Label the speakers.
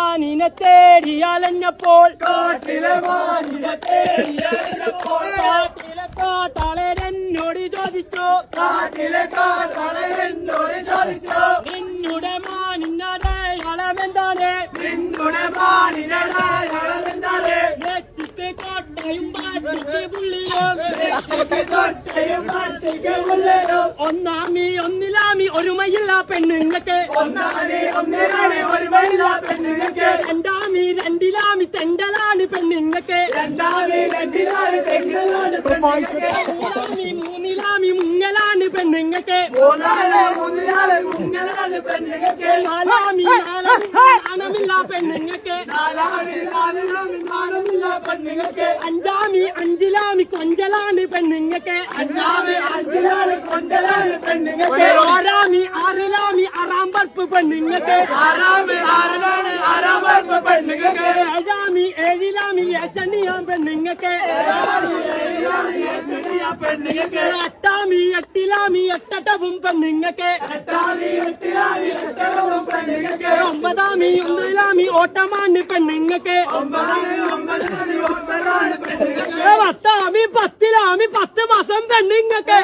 Speaker 1: മാനിനെ തേടി അലഞ്ഞപ്പോൾ
Speaker 2: കാട്ടിലെ മാനിനെ തേടി അലഞ്ഞപ്പോൾ
Speaker 1: കാട്ടിലെ കാട്ടാളെന്നോട് ചോദിച്ചു നിന്നുടെ മാനിനടയാളമെന്താണ് നെറ്റിക്ക് കോട്ടയും പാട്ടിക്ക് പുള്ളിയും ഒന്നിലാമി ഒരുമയില്ല പെണ്ണുങ്ങൾക്ക് രണ്ടിലാമി തെണ്ടലാണ് പെണ്ണുങ്ങൾക്ക് മൂന്നിലാമി മുങ്ങലാണ് പെണ്ണുങ്ങൾക്ക് നാലാമി നാണമില്ല പെണ്ണുങ്ങൾക്ക് അഞ്ചിലാമി കൊഞ്ചലാണ് പെണ്ണുങ്ങൾക്ക് ആറിലാമി ആറാമ്പർപ്പ് പെണ്ണുങ്ങൾക്ക് ഏഴിലാമി ഏശനിയാൻ പെണ്ണുങ്ങൾക്ക് എട്ടിലാമി എട്ടവും പെണ്ണുങ്ങൾക്ക് ഒമ്പതാമി ഓട്ടമാണ് പെണ്ണുങ്ങൾക്ക് പത്താമി 10 മാസം പെണ്ണുങ്ങൾക്ക്